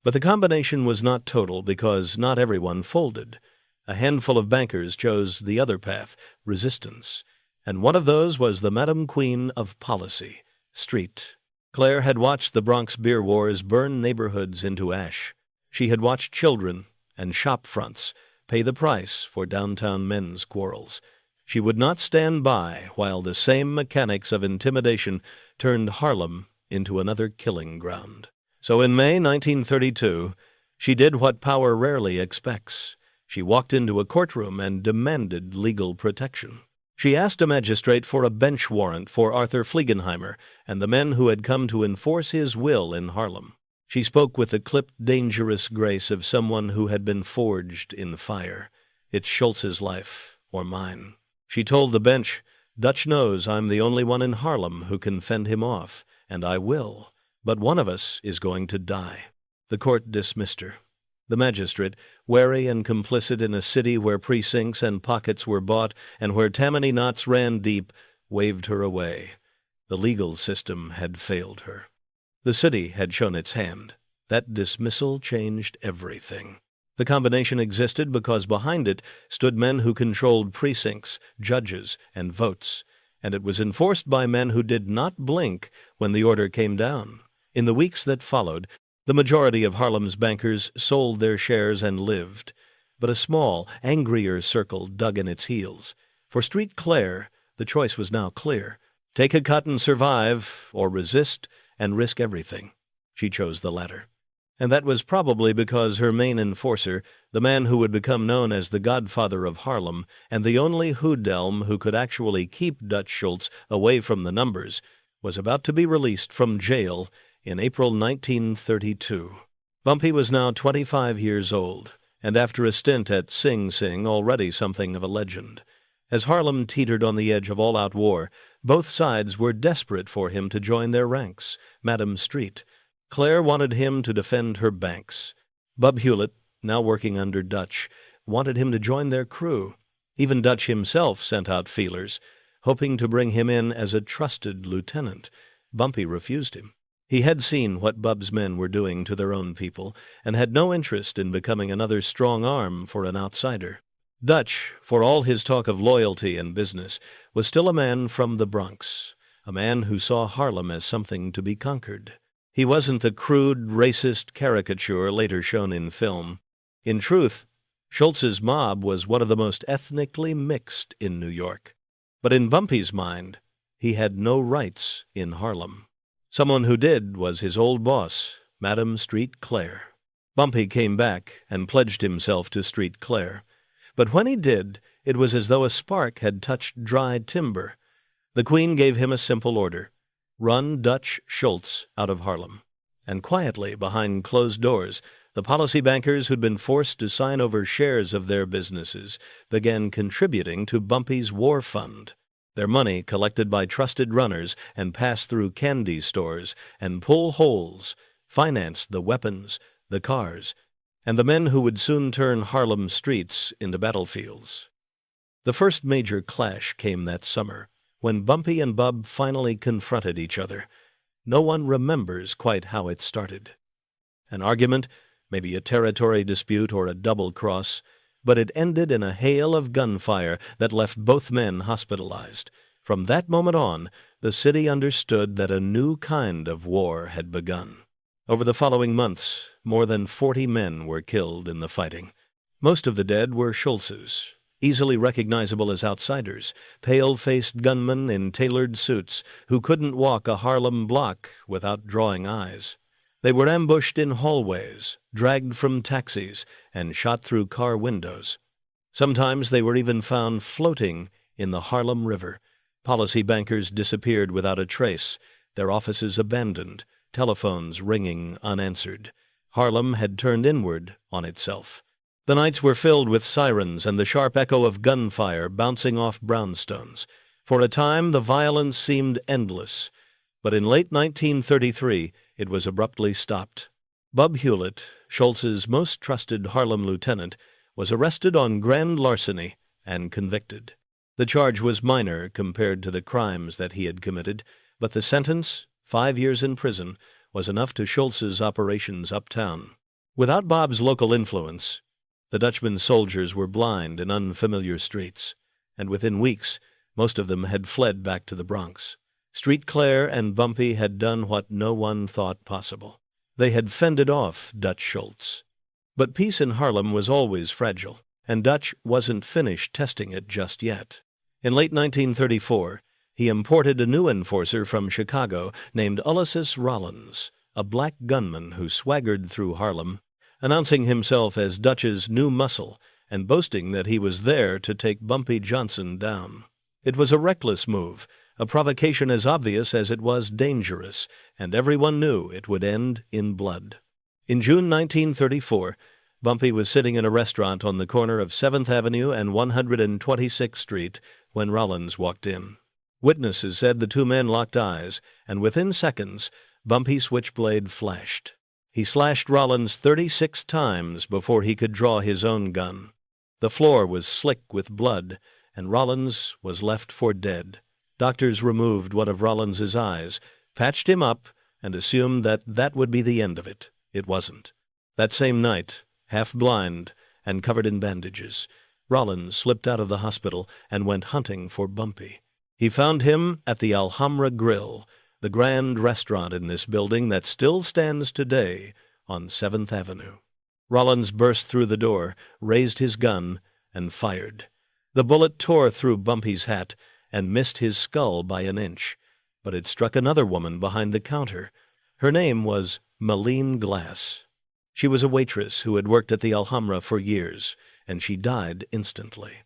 But the combination was not total because not everyone folded. A handful of bankers chose the other path, resistance, and one of those was the Madam Queen of Policy, St. Clare had watched the Bronx beer wars burn neighborhoods into ash. She had watched children and shop fronts pay the price for downtown men's quarrels. She would not stand by while the same mechanics of intimidation turned Harlem into another killing ground. So in May 1932, she did what power rarely expects. She walked into a courtroom and demanded legal protection. She asked a magistrate for a bench warrant for Arthur Fliegenheimer and the men who had come to enforce his will in Harlem. She spoke with the clipped, dangerous grace of someone who had been forged in fire. It's Schultz's life, or mine. She told the bench, Dutch knows I'm the only one in Harlem who can fend him off, and I will, but one of us is going to die. The court dismissed her. The magistrate, wary and complicit in a city where precincts and pockets were bought and where Tammany knots ran deep, waved her away. The legal system had failed her. The city had shown its hand. That dismissal changed everything. The combination existed because behind it stood men who controlled precincts, judges, and votes, and it was enforced by men who did not blink when the order came down. In the weeks that followed, the majority of Harlem's bankers sold their shares and lived, but a small, angrier circle dug in its heels. For St. Clare, the choice was now clear. Take a cut and survive, or resist and risk everything. She chose the latter. And that was probably because her main enforcer, the man who would become known as the godfather of Harlem and the only hoodlum who could actually keep Dutch Schultz away from the numbers, was about to be released from jail in April 1932. Bumpy was now 25 years old, and after a stint at Sing Sing already something of a legend. As Harlem teetered on the edge of all-out war, both sides were desperate for him to join their ranks. Madam St. Clare wanted him to defend her banks. Bub Hewlett, now working under Dutch, wanted him to join their crew. Even Dutch himself sent out feelers, hoping to bring him in as a trusted lieutenant. Bumpy refused him. He had seen what Bub's men were doing to their own people and had no interest in becoming another strong arm for an outsider. Dutch, for all his talk of loyalty and business, was still a man from the Bronx, a man who saw Harlem as something to be conquered. He wasn't the crude, racist caricature later shown in film. In truth, Schultz's mob was one of the most ethnically mixed in New York. But in Bumpy's mind, he had no rights in Harlem. Someone who did was his old boss, Madam St. Clare. Bumpy came back and pledged himself to St. Clare. But when he did, it was as though a spark had touched dry timber. The Queen gave him a simple order: run Dutch Schultz out of Harlem. And quietly, behind closed doors, the policy bankers who'd been forced to sign over shares of their businesses began contributing to Bumpy's war fund. Their money, collected by trusted runners and passed through candy stores and pull holes, financed the weapons, the cars, and the men who would soon turn Harlem streets into battlefields. The first major clash came that summer, when Bumpy and Bub finally confronted each other. No one remembers quite how it started. An argument, maybe a territory dispute or a double-cross, but it ended in a hail of gunfire that left both men hospitalized. From that moment on, the city understood that a new kind of war had begun. Over the following months, more than 40 men were killed in the fighting. Most of the dead were Schultz's, easily recognizable as outsiders, pale-faced gunmen in tailored suits who couldn't walk a Harlem block without drawing eyes. They were ambushed in hallways, dragged from taxis, and shot through car windows. Sometimes they were even found floating in the Harlem River. Policy bankers disappeared without a trace, their offices abandoned, telephones ringing unanswered. Harlem had turned inward on itself. The nights were filled with sirens and the sharp echo of gunfire bouncing off brownstones. For a time, the violence seemed endless, but in late 1933, it was abruptly stopped. Bub Hewlett, Schultz's most trusted Harlem lieutenant, was arrested on grand larceny and convicted. The charge was minor compared to the crimes that he had committed, but the sentence, 5 years in prison, was enough to Schultz's operations uptown. Without Bob's local influence, the Dutchman's soldiers were blind in unfamiliar streets, and within weeks, most of them had fled back to the Bronx. Street Clair and Bumpy had done what no one thought possible. They had fended off Dutch Schultz. But peace in Harlem was always fragile, and Dutch wasn't finished testing it just yet. In late 1934, he imported a new enforcer from Chicago named Ulysses Rollins, a black gunman who swaggered through Harlem, announcing himself as Dutch's new muscle and boasting that he was there to take Bumpy Johnson down. It was a reckless move, a provocation as obvious as it was dangerous, and everyone knew it would end in blood. In June 1934, Bumpy was sitting in a restaurant on the corner of 7th Avenue and 126th Street when Rollins walked in. Witnesses said the two men locked eyes, and within seconds, Bumpy's switchblade flashed. He slashed Rollins 36 times before he could draw his own gun. The floor was slick with blood, and Rollins was left for dead. Doctors removed one of Rollins's eyes, patched him up, and assumed that that would be the end of it. It wasn't. That same night, half blind and covered in bandages, Rollins slipped out of the hospital and went hunting for Bumpy. He found him at the Alhambra Grill, the grand restaurant in this building that still stands today on 7th Avenue. Rollins burst through the door, raised his gun, and fired. The bullet tore through Bumpy's hat and missed his skull by an inch, but it struck another woman behind the counter. Her name was Malene Glass. She was a waitress who had worked at the Alhambra for years, and she died instantly.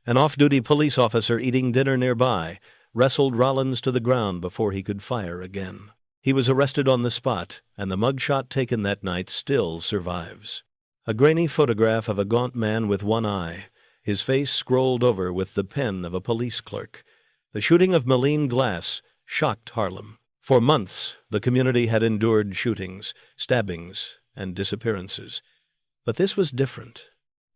An off-duty police officer eating dinner nearby wrestled Rollins to the ground before he could fire again. He was arrested on the spot, and the mugshot taken that night still survives. A grainy photograph of a gaunt man with one eye, his face scrolled over with the pen of a police clerk. The shooting of Malene Glass shocked Harlem. For months, the community had endured shootings, stabbings, and disappearances. But this was different.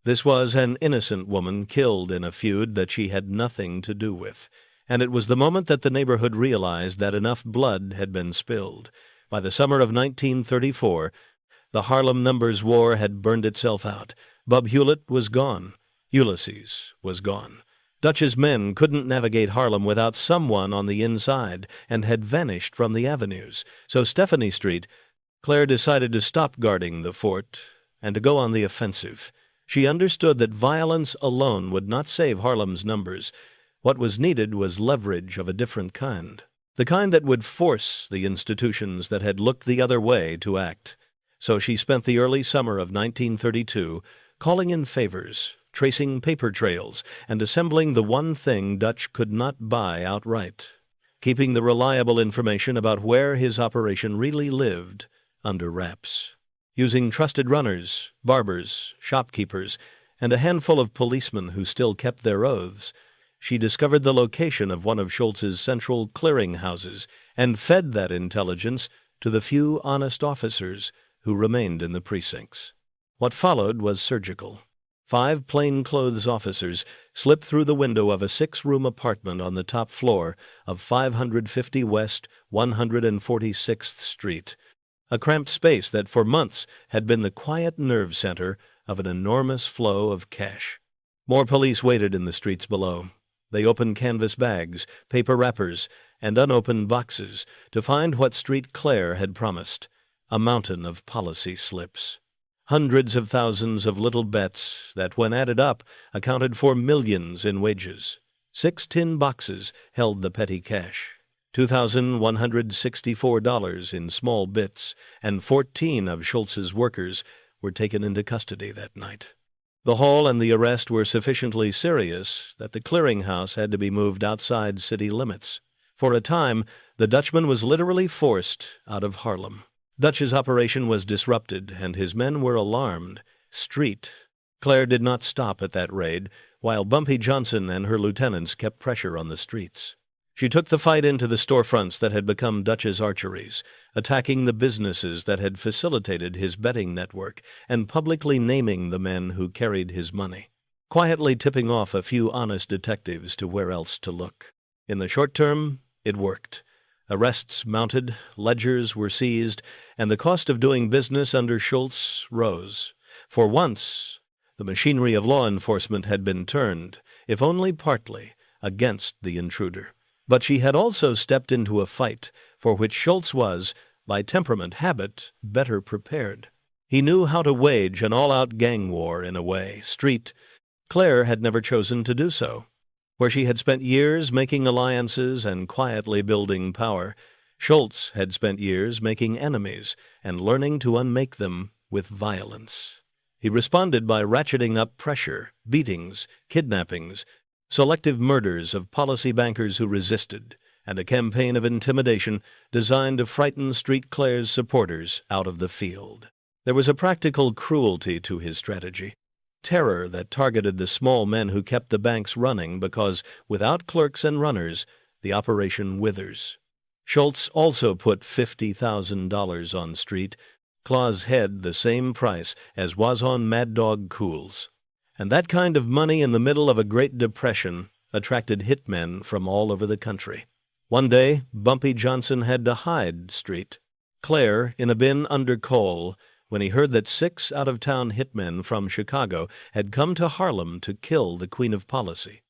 This was an innocent woman killed in a feud that she had nothing to do with, and it was the moment that the neighborhood realized that enough blood had been spilled. By the summer of 1934, the Harlem Numbers War had burned itself out. Bub Hewlett was gone. Ulysses was gone. Dutch's men couldn't navigate Harlem without someone on the inside and had vanished from the avenues. So Stephanie Street, Claire decided to stop guarding the fort and to go on the offensive. She understood that violence alone would not save Harlem's numbers. What was needed was leverage of a different kind, the kind that would force the institutions that had looked the other way to act. So she spent the early summer of 1932 calling in favors, tracing paper trails, and assembling the one thing Dutch could not buy outright, keeping the reliable information about where his operation really lived under wraps. Using trusted runners, barbers, shopkeepers, and a handful of policemen who still kept their oaths, she discovered the location of one of Schultz's central clearinghouses and fed that intelligence to the few honest officers who remained in the precincts. What followed was surgical. 5 plainclothes officers slipped through the window of a 6-room apartment on the top floor of 550 West 146th Street, a cramped space that for months had been the quiet nerve center of an enormous flow of cash. More police waited in the streets below. They opened canvas bags, paper wrappers, and unopened boxes to find what Street Clare had promised, a mountain of policy slips. Hundreds of thousands of little bets that, when added up, accounted for millions in wages. 6 tin boxes held the petty cash, $2,164 in small bits, and 14 of Schultz's workers were taken into custody that night. The haul and the arrest were sufficiently serious that the clearinghouse had to be moved outside city limits. For a time, the Dutchman was literally forced out of Harlem. Dutch's operation was disrupted, and his men were alarmed. Street Claire did not stop at that raid, while Bumpy Johnson and her lieutenants kept pressure on the streets. She took the fight into the storefronts that had become Dutch's archeries, attacking the businesses that had facilitated his betting network and publicly naming the men who carried his money, quietly tipping off a few honest detectives to where else to look. In the short term, it worked. Arrests mounted, ledgers were seized, and the cost of doing business under Schultz rose. For once, the machinery of law enforcement had been turned, if only partly, against the intruder. But she had also stepped into a fight for which Schultz was, by temperament habit, better prepared. He knew how to wage an all-out gang war in a way. Clare had never chosen to do so. Where she had spent years making alliances and quietly building power, Schultz had spent years making enemies and learning to unmake them with violence. He responded by ratcheting up pressure, beatings, kidnappings, selective murders of policy bankers who resisted, and a campaign of intimidation designed to frighten Street Clare's supporters out of the field. There was a practical cruelty to his strategy, terror that targeted the small men who kept the banks running because, without clerks and runners, the operation withers. Schultz also put $50,000 on Street, Claw's head the same price as was on Mad Dog Cool's. And that kind of money in the middle of a Great Depression attracted hitmen from all over the country. One day, Bumpy Johnson had to hide Street, Clare, in a bin under coal, when he heard that 6 out-of-town hitmen from Chicago had come to Harlem to kill the Queen of Policy.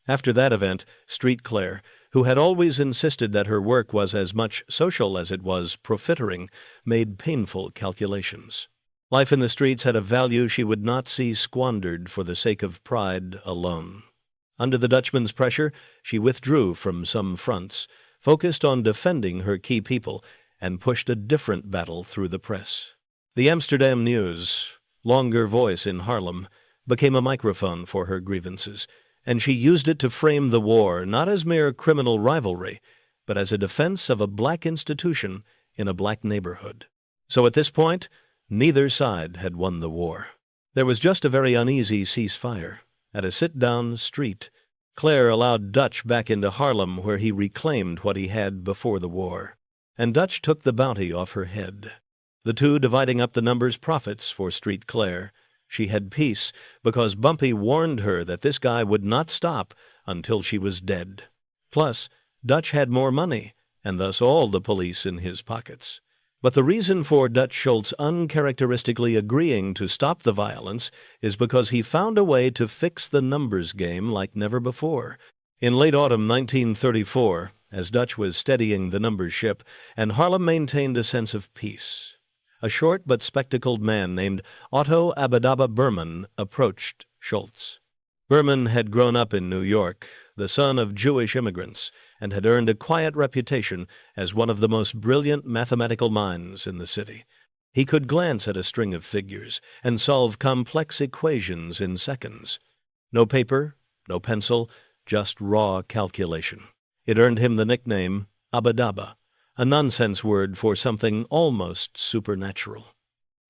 After that event, Street Clare, who had always insisted that her work was as much social as it was profiteering, made painful calculations. Life in the streets had a value she would not see squandered for the sake of pride alone. Under the Dutchman's pressure, she withdrew from some fronts, focused on defending her key people, and pushed a different battle through the press. The Amsterdam News, longer voice in Harlem, became a microphone for her grievances, and she used it to frame the war not as mere criminal rivalry, but as a defense of a black institution in a black neighborhood. So at this point, neither side had won the war. There was just a very uneasy ceasefire. At a sit-down street, Clare allowed Dutch back into Harlem, where he reclaimed what he had before the war, and Dutch took the bounty off her head. The two dividing up the numbers profits for Street Clare. She had peace because Bumpy warned her that this guy would not stop until she was dead. Plus, Dutch had more money, and thus all the police in his pockets. But the reason for Dutch Schultz uncharacteristically agreeing to stop the violence is because he found a way to fix the numbers game like never before. In late autumn 1934, as Dutch was steadying the numbers ship, and Harlem maintained a sense of peace, a short but spectacled man named Otto Abadaba Berman approached Schultz. Berman had grown up in New York, the son of Jewish immigrants, and had earned a quiet reputation as one of the most brilliant mathematical minds in the city. He could glance at a string of figures and solve complex equations in seconds. No paper, no pencil, just raw calculation. It earned him the nickname Abadaba, a nonsense word for something almost supernatural.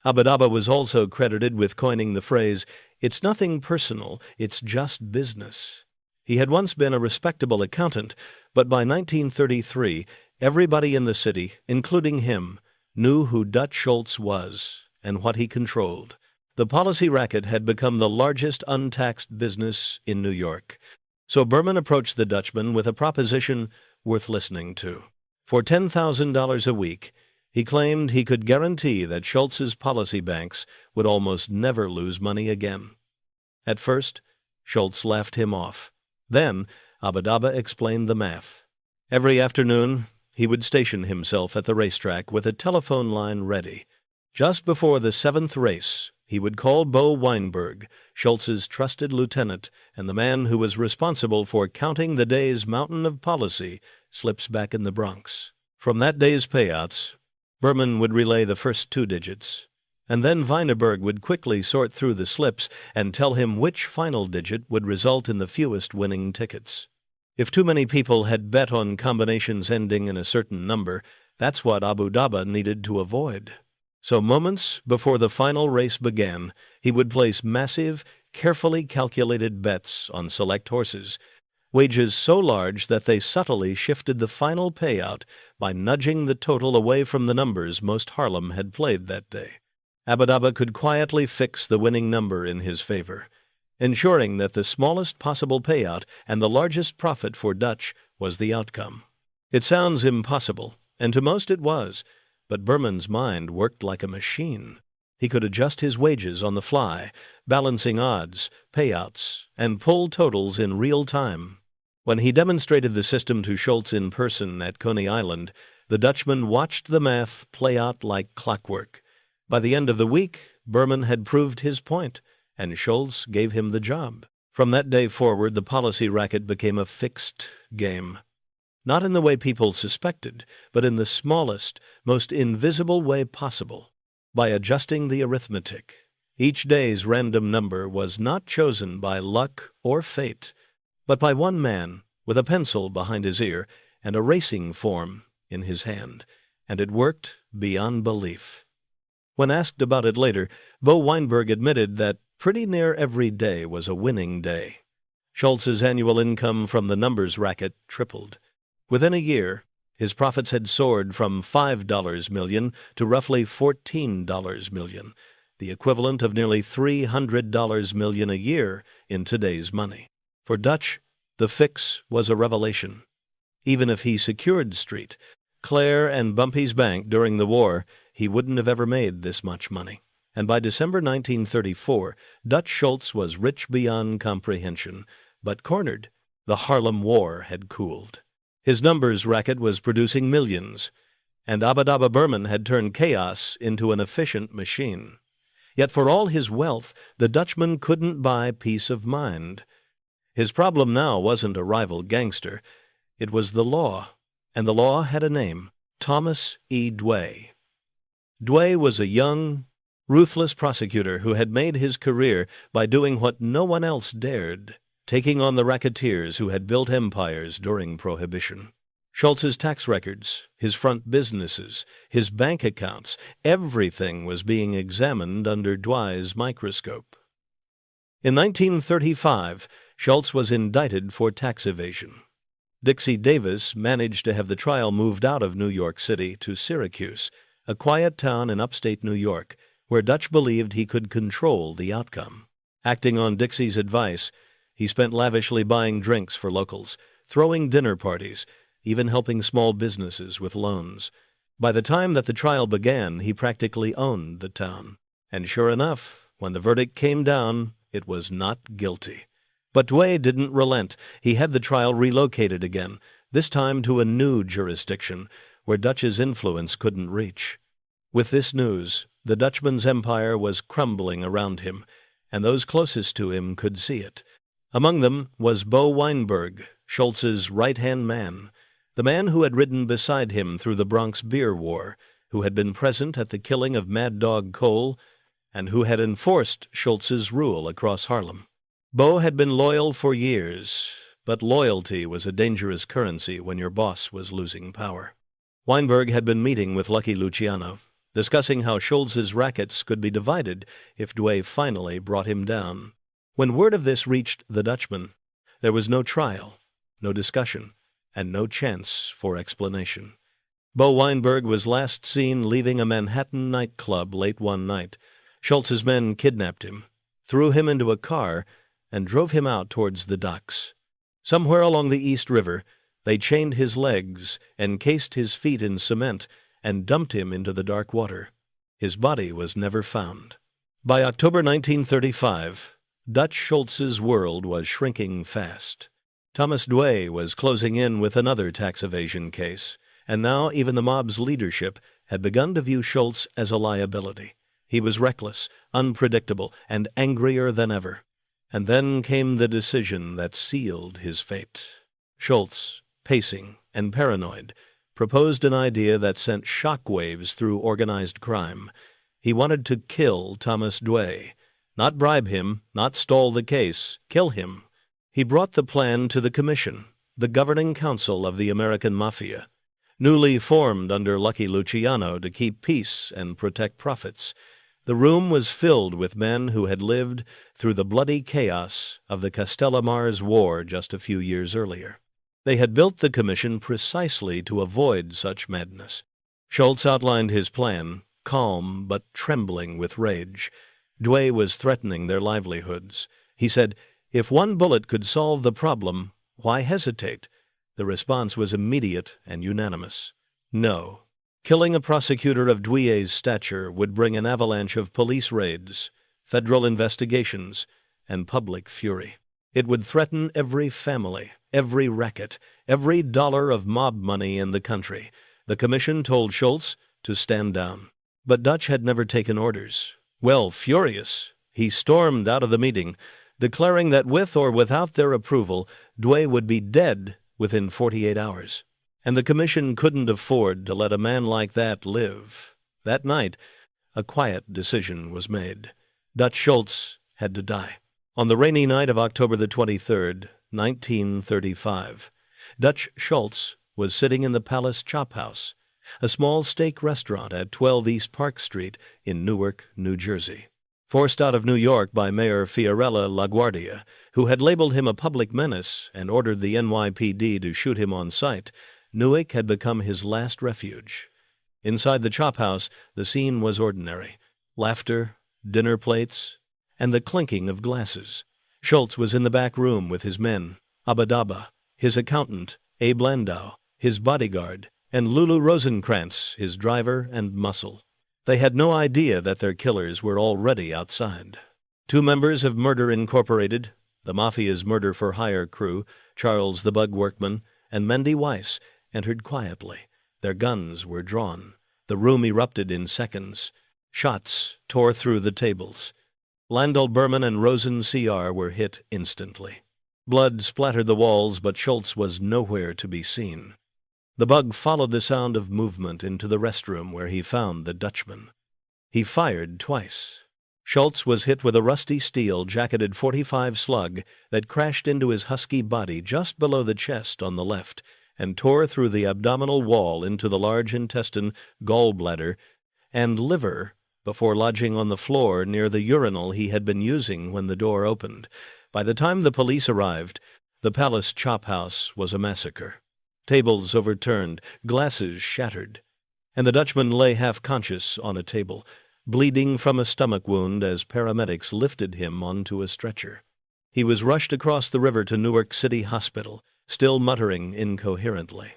Abadaba was also credited with coining the phrase, "It's nothing personal, it's just business." He had once been a respectable accountant, but by 1933, everybody in the city, including him, knew who Dutch Schultz was and what he controlled. The policy racket had become the largest untaxed business in New York. So Berman approached the Dutchman with a proposition worth listening to. For $10,000 a week, he claimed he could guarantee that Schultz's policy banks would almost never lose money again. At first, Schultz laughed him off. Then, Abadaba explained the math. Every afternoon, he would station himself at the racetrack with a telephone line ready. Just before the 7th race, he would call Bo Weinberg, Schultz's trusted lieutenant and the man who was responsible for counting the day's mountain of policy slips back in the Bronx. From that day's payouts, Berman would relay the first 2 digits, and then Weinberg would quickly sort through the slips and tell him which final digit would result in the fewest winning tickets. If too many people had bet on combinations ending in a certain number, that's what Abadaba needed to avoid. So moments before the final race began, he would place massive, carefully calculated bets on select horses, wages so large that they subtly shifted the final payout by nudging the total away from the numbers most Harlem had played that day. Abadaba could quietly fix the winning number in his favor, ensuring that the smallest possible payout and the largest profit for Dutch was the outcome. It sounds impossible, and to most it was, but Berman's mind worked like a machine. He could adjust his wages on the fly, balancing odds, payouts, and pull totals in real time. When he demonstrated the system to Schultz in person at Coney Island, the Dutchman watched the math play out like clockwork. By the end of the week, Berman had proved his point, and Schultz gave him the job. From that day forward, the policy racket became a fixed game. Not in the way people suspected, but in the smallest, most invisible way possible. By adjusting the arithmetic, each day's random number was not chosen by luck or fate, but by one man with a pencil behind his ear and a racing form in his hand, and it worked beyond belief. When asked about it later, Bo Weinberg admitted that pretty near every day was a winning day. Schultz's annual income from the numbers racket tripled. Within a year, his profits had soared from $5 million to roughly $14 million, the equivalent of nearly $300 million a year in today's money. For Dutch, the fix was a revelation. Even if he secured St, Clare and Bumpy's bank during the war, he wouldn't have ever made this much money. And by December 1934, Dutch Schultz was rich beyond comprehension, but cornered. The Harlem War had cooled. His numbers racket was producing millions, and Abadaba Berman had turned chaos into an efficient machine. Yet for all his wealth, the Dutchman couldn't buy peace of mind. His problem now wasn't a rival gangster. It was the law, and the law had a name, Thomas E. Dway. Dway was a young, ruthless prosecutor who had made his career by doing what no one else dared, taking on the racketeers who had built empires during Prohibition. Schultz's tax records, his front businesses, his bank accounts, everything was being examined under Dway's microscope. In 1935, Schultz was indicted for tax evasion. Dixie Davis managed to have the trial moved out of New York City to Syracuse, a quiet town in upstate New York, where Dutch believed he could control the outcome. Acting on Dixie's advice, he spent lavishly buying drinks for locals, throwing dinner parties, even helping small businesses with loans. By the time that the trial began, he practically owned the town. And sure enough, when the verdict came down, it was not guilty. But Dway didn't relent. He had the trial relocated again, this time to a new jurisdiction, where Dutch's influence couldn't reach. With this news, the Dutchman's empire was crumbling around him, and those closest to him could see it. Among them was Bo Weinberg, Schultz's right-hand man, the man who had ridden beside him through the Bronx Beer War, who had been present at the killing of Mad Dog Cole, and who had enforced Schultz's rule across Harlem. Bo had been loyal for years, but loyalty was a dangerous currency when your boss was losing power. Weinberg had been meeting with Lucky Luciano, discussing how Schultz's rackets could be divided if Dway finally brought him down. When word of this reached the Dutchman, there was no trial, no discussion, and no chance for explanation. Bo Weinberg was last seen leaving a Manhattan nightclub late one night. Schultz's men kidnapped him, threw him into a car, and drove him out towards the docks. Somewhere along the East River, they chained his legs, encased his feet in cement, and dumped him into the dark water. His body was never found. By October 1935, Dutch Schultz's world was shrinking fast. Thomas Dway was closing in with another tax evasion case, and now even the mob's leadership had begun to view Schultz as a liability. He was reckless, unpredictable, and angrier than ever. And then came the decision that sealed his fate. Schultz, pacing and paranoid, proposed an idea that sent shockwaves through organized crime. He wanted to kill Thomas Dway. Not bribe him, not stall the case, kill him. He brought the plan to the Commission, the governing council of the American Mafia, newly formed under Lucky Luciano to keep peace and protect profits. The room was filled with men who had lived through the bloody chaos of the Castellamars War just a few years earlier. They had built the commission precisely to avoid such madness. Schultz outlined his plan, calm but trembling with rage. Dway was threatening their livelihoods. He said, "If one bullet could solve the problem, why hesitate? The response was immediate and unanimous. No. Killing a prosecutor of Douillet's stature would bring an avalanche of police raids, federal investigations, and public fury. It would threaten every family, every racket, every dollar of mob money in the country. The commission told Schultz to stand down. But Dutch had never taken orders. Well, furious, he stormed out of the meeting, declaring that with or without their approval, Douillet would be dead within 48 hours. And the commission couldn't afford to let a man like that live. That night, a quiet decision was made. Dutch Schultz had to die. On the rainy night of October the 23rd, 1935, Dutch Schultz was sitting in the Palace Chop House, a small steak restaurant at 12 East Park Street in Newark, New Jersey. Forced out of New York by Mayor Fiorella LaGuardia, who had labeled him a public menace and ordered the NYPD to shoot him on sight, Newark had become his last refuge. Inside the chop house, the scene was ordinary. Laughter, dinner plates, and the clinking of glasses. Schultz was in the back room with his men, Abadaba, his accountant, Abe Landau, his bodyguard, and Lulu Rosenkrantz, his driver and muscle. They had no idea that their killers were already outside. Two members of Murder Incorporated, the Mafia's murder-for-hire crew, Charles the Bug Workman, and Mendy Weiss, entered quietly. Their guns were drawn. The room erupted in seconds. Shots tore through the tables. Landau Berman and Rosen C.R. were hit instantly. Blood splattered the walls, but Schultz was nowhere to be seen. The Bug followed the sound of movement into the restroom where he found the Dutchman. He fired twice. Schultz was hit with a rusty steel jacketed .45 slug that crashed into his husky body just below the chest on the left and tore through the abdominal wall into the large intestine, gallbladder, and liver before lodging on the floor near the urinal he had been using when the door opened. By the time the police arrived, the Palace Chop House was a massacre. Tables overturned, glasses shattered, and the Dutchman lay half-conscious on a table, bleeding from a stomach wound as paramedics lifted him onto a stretcher. He was rushed across the river to Newark City Hospital, still muttering incoherently.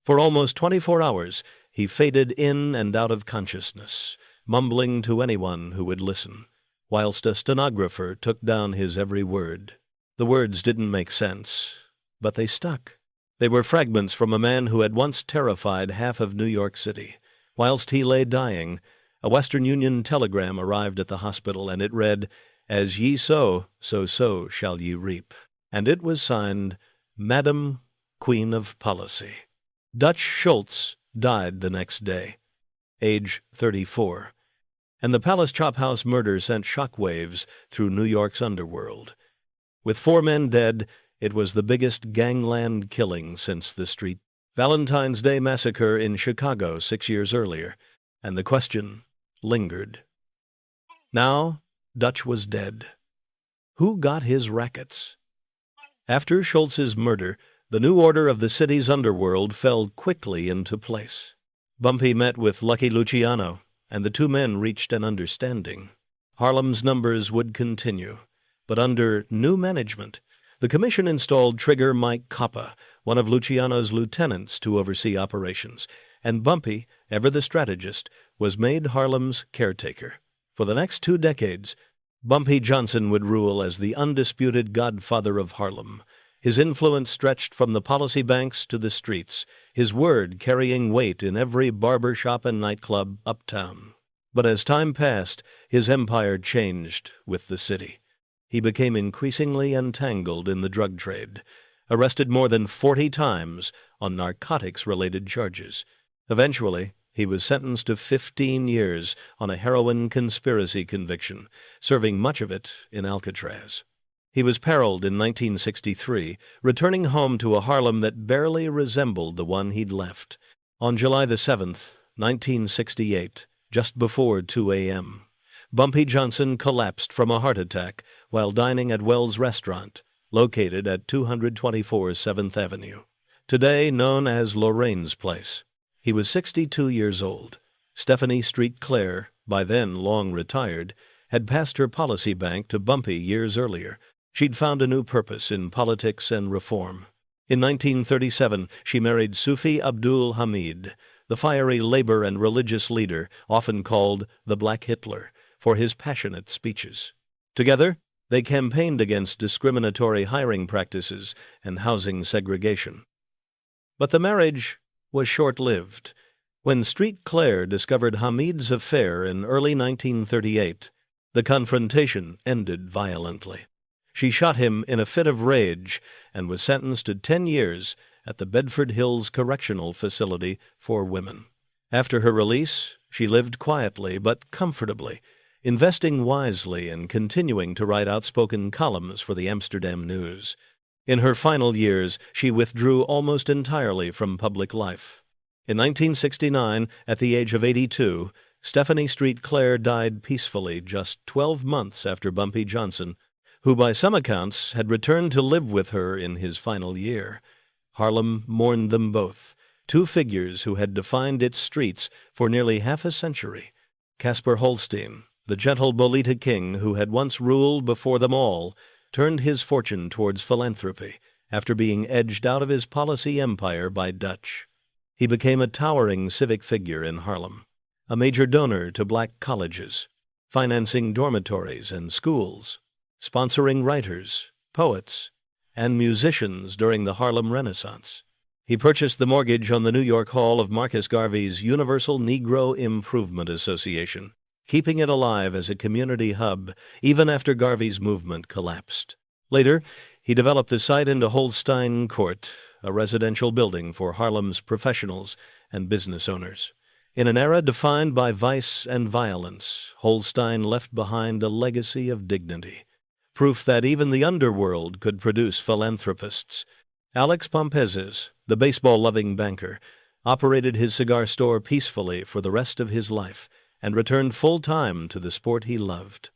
For almost 24 hours, he faded in and out of consciousness, mumbling to anyone who would listen, whilst a stenographer took down his every word. The words didn't make sense, but they stuck. They were fragments from a man who had once terrified half of New York City. Whilst he lay dying, a Western Union telegram arrived at the hospital, and it read, "As ye sow, so shall ye reap." And it was signed, Madam Queen of Policy. Dutch Schultz died the next day, age 34, and the Palace Chop House murder sent shockwaves through New York's underworld. With 4 men dead, it was the biggest gangland killing since the Street Valentine's Day massacre in Chicago 6 years earlier, and the question lingered. Now, Dutch was dead. Who got his rackets? After Schultz's murder, the new order of the city's underworld fell quickly into place. Bumpy met with Lucky Luciano, and the two men reached an understanding. Harlem's Numbers would continue, but under new management. The commission installed Trigger Mike Coppa, one of Luciano's lieutenants, to oversee operations, and Bumpy, ever the strategist, was made Harlem's caretaker. For the next 2 decades, Bumpy Johnson would rule as the undisputed godfather of Harlem. His influence stretched from the policy banks to the streets, his word carrying weight in every barber shop and nightclub uptown. But as time passed, his empire changed with the city. He became increasingly entangled in the drug trade, arrested more than 40 times on narcotics-related charges. Eventually, he was sentenced to 15 years on a heroin conspiracy conviction, serving much of it in Alcatraz. He was paroled in 1963, returning home to a Harlem that barely resembled the one he'd left. On July the 7th, 1968, just before 2 a.m., Bumpy Johnson collapsed from a heart attack while dining at Wells Restaurant, located at 224 7th Avenue, today known as Lorraine's Place. He was 62 years old. Stephanie Street Clare, by then long retired, had passed her policy bank to Bumpy years earlier. She'd found a new purpose in politics and reform. In 1937, she married Sufi Abdul Hamid, the fiery labor and religious leader, often called the Black Hitler, for his passionate speeches. Together, they campaigned against discriminatory hiring practices and housing segregation. But the marriage was short-lived. When Street Clare discovered Hamid's affair in early 1938, the confrontation ended violently. She shot him in a fit of rage and was sentenced to 10 years at the Bedford Hills Correctional Facility for Women. After her release, she lived quietly but comfortably, investing wisely and continuing to write outspoken columns for the Amsterdam News. In her final years, she withdrew almost entirely from public life. In 1969, at the age of 82, Stephanie Street Clare died peacefully just 12 months after Bumpy Johnson, who by some accounts had returned to live with her in his final year. Harlem mourned them both, two figures who had defined its streets for nearly half a century. Caspar Holstein, the gentle Bolita king who had once ruled before them all, turned his fortune towards philanthropy after being edged out of his policy empire by Dutch. He became a towering civic figure in Harlem, a major donor to black colleges, financing dormitories and schools, sponsoring writers, poets, and musicians during the Harlem Renaissance. He purchased the mortgage on the New York Hall of Marcus Garvey's Universal Negro Improvement Association, keeping it alive as a community hub even after Garvey's movement collapsed. Later, he developed the site into Holstein Court, a residential building for Harlem's professionals and business owners. In an era defined by vice and violence, Holstein left behind a legacy of dignity, proof that even the underworld could produce philanthropists. Alex Pompezes, the baseball-loving banker, operated his cigar store peacefully for the rest of his life and returned full-time to the sport he loved.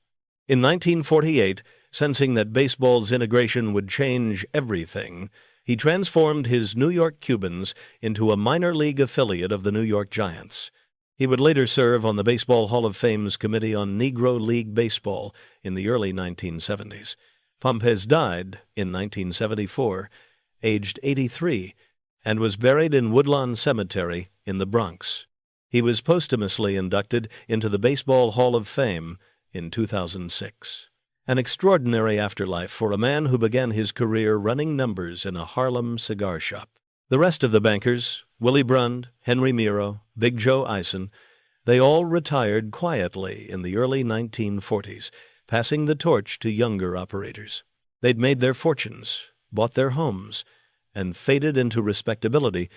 In 1948, sensing that baseball's integration would change everything, he transformed his New York Cubans into a minor league affiliate of the New York Giants. He would later serve on the Baseball Hall of Fame's Committee on Negro League Baseball in the early 1970s. Pompez died in 1974, aged 83, and was buried in Woodlawn Cemetery in the Bronx. He was posthumously inducted into the Baseball Hall of Fame in 2006. An extraordinary afterlife for a man who began his career running numbers in a Harlem cigar shop. The rest of the bankers, Willie Brund, Henry Miro, Big Joe Eisen, they all retired quietly in the early 1940s, passing the torch to younger operators. They'd made their fortunes, bought their homes, and faded into respectability,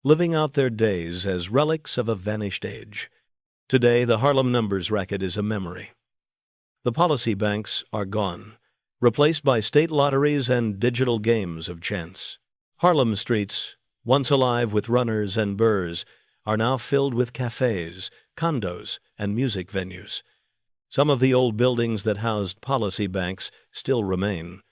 living out their days as relics of a vanished age. Today, the Harlem Numbers racket is a memory. The policy banks are gone, replaced by state lotteries and digital games of chance. Harlem streets, once alive with runners and burrs, are now filled with cafes, condos, and music venues. Some of the old buildings that housed policy banks still remain.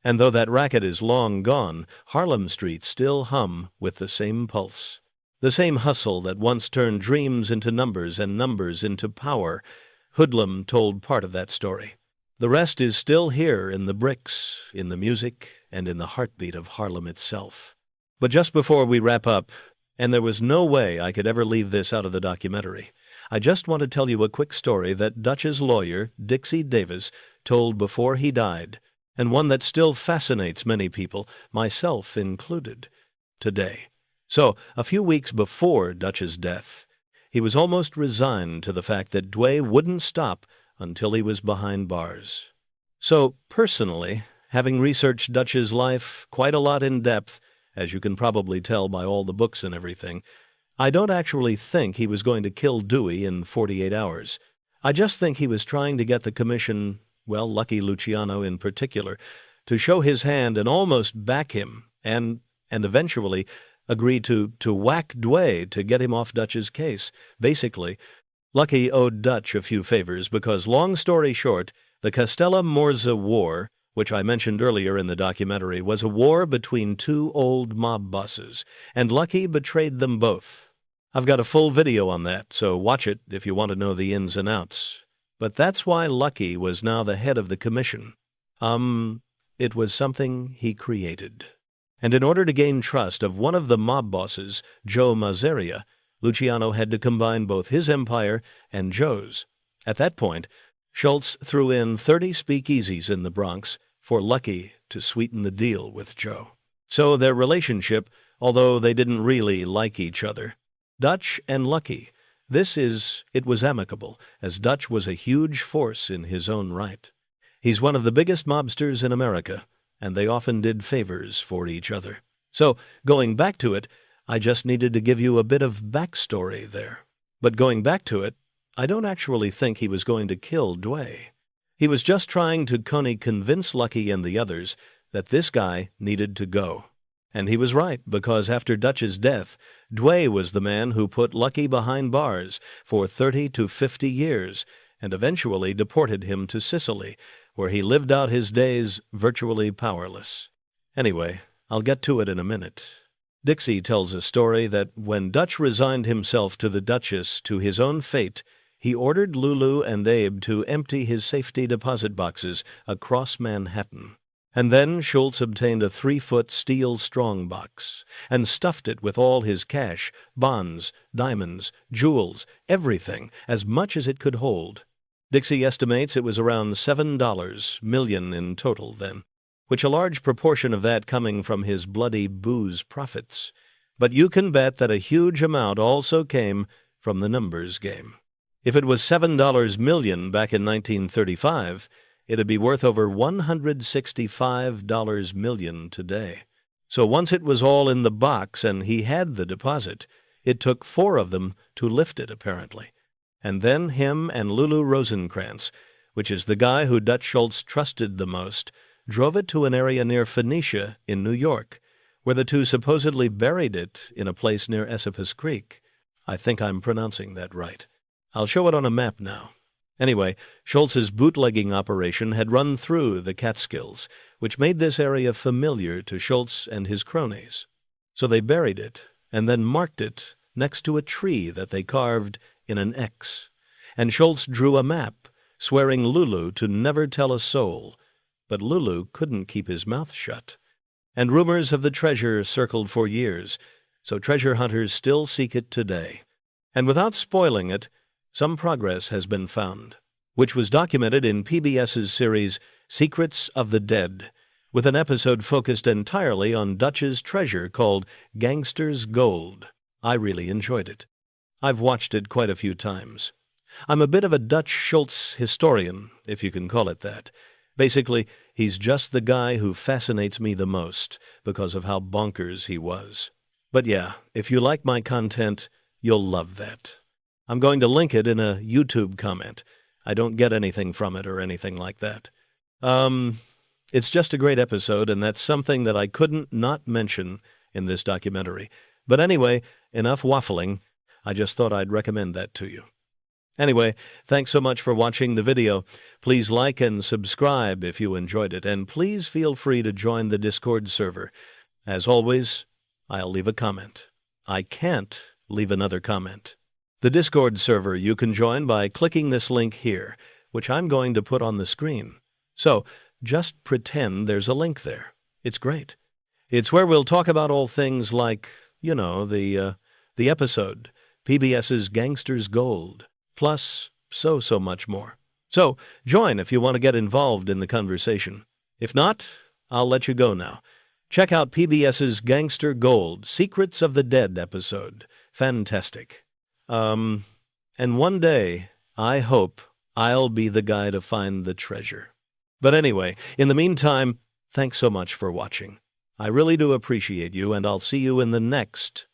And though that racket is long gone, Harlem streets still hum with the same pulse. The same hustle that once turned dreams into numbers and numbers into power. Hoodlum told part of that story. The rest is still here in the bricks, in the music, and in the heartbeat of Harlem itself. But just before we wrap up, and there was no way I could ever leave this out of the documentary, I just want to tell you a quick story that Dutch's lawyer, Dixie Davis, told before he died, and one that still fascinates many people, myself included, today. So, a few weeks before Dutch's death, he was almost resigned to the fact that Dway wouldn't stop until he was behind bars. So, personally, having researched Dutch's life quite a lot in depth, as you can probably tell by all the books and everything, I don't actually think he was going to kill Dewey in 48 hours. I just think he was trying to get the commission, well, Lucky Luciano in particular, to show his hand and almost back him, and eventually agree to whack Dway to get him off Dutch's case. Basically, Lucky owed Dutch a few favors because, long story short, the Castella-Morza War, which I mentioned earlier in the documentary, was a war between two old mob bosses, and Lucky betrayed them both. I've got a full video on that, so watch it if you want to know the ins and outs. But that's why Lucky was now the head of the commission. It was something he created. And in order to gain trust of one of the mob bosses, Joe Mazzaria, Luciano had to combine both his empire and Joe's. At that point, Schultz threw in 30 speakeasies in the Bronx for Lucky to sweeten the deal with Joe. So their relationship, although they didn't really like each other, Dutch and Lucky, it was amicable, as Dutch was a huge force in his own right. He's one of the biggest mobsters in America, and they often did favors for each other. So, going back to it, I just needed to give you a bit of backstory there. But going back to it, I don't actually think he was going to kill Dway. He was just trying to convince Lucky and the others that this guy needed to go. And he was right, because after Dutch's death, Dway was the man who put Lucky behind bars for 30 to 50 years and eventually deported him to Sicily, where he lived out his days virtually powerless. Anyway, I'll get to it in a minute. Dixie tells a story that when Dutch resigned himself to the Duchess to his own fate, he ordered Lulu and Abe to empty his safety deposit boxes across Manhattan. And then Schultz obtained a 3-foot steel strongbox and stuffed it with all his cash, bonds, diamonds, jewels, everything, as much as it could hold. Dixie estimates it was around $7 million in total then, which a large proportion of that coming from his bloody booze profits. But you can bet that a huge amount also came from the numbers game. If it was $7 million back in 1935, it'd be worth over $165 million today. So once it was all in the box and he had the deposit, it took 4 of them to lift it, apparently. And then him and Lulu Rosenkrantz, which is the guy who Dutch Schultz trusted the most, drove it to an area near Phoenicia in New York, where the two supposedly buried it in a place near Esopus Creek. I think I'm pronouncing that right. I'll show it on a map now. Anyway, Schultz's bootlegging operation had run through the Catskills, which made this area familiar to Schultz and his cronies. So they buried it and then marked it next to a tree that they carved in an X. And Schultz drew a map, swearing Lulu to never tell a soul. But Lulu couldn't keep his mouth shut. And rumors of the treasure circled for years, so treasure hunters still seek it today. And without spoiling it, some progress has been found, which was documented in PBS's series Secrets of the Dead, with an episode focused entirely on Dutch's treasure called Gangster's Gold. I really enjoyed it. I've watched it quite a few times. I'm a bit of a Dutch Schultz historian, if you can call it that. Basically, he's just the guy who fascinates me the most because of how bonkers he was. But yeah, if you like my content, you'll love that. I'm going to link it in a YouTube comment. I don't get anything from it or anything like that. It's just a great episode, and that's something that I couldn't not mention in this documentary. But anyway, enough waffling. I just thought I'd recommend that to you. Anyway, thanks so much for watching the video. Please like and subscribe if you enjoyed it, and please feel free to join the Discord server. As always, I'll leave a comment. I can't leave another comment. The Discord server you can join by clicking this link here, which I'm going to put on the screen. So, just pretend there's a link there. It's great. It's where we'll talk about all things like, the episode, PBS's Gangster's Gold, plus so much more. So, join if you want to get involved in the conversation. If not, I'll let you go now. Check out PBS's Gangster Gold, Secrets of the Dead episode. Fantastic. And one day, I hope I'll be the guy to find the treasure. But anyway, in the meantime, thanks so much for watching. I really do appreciate you, and I'll see you in the next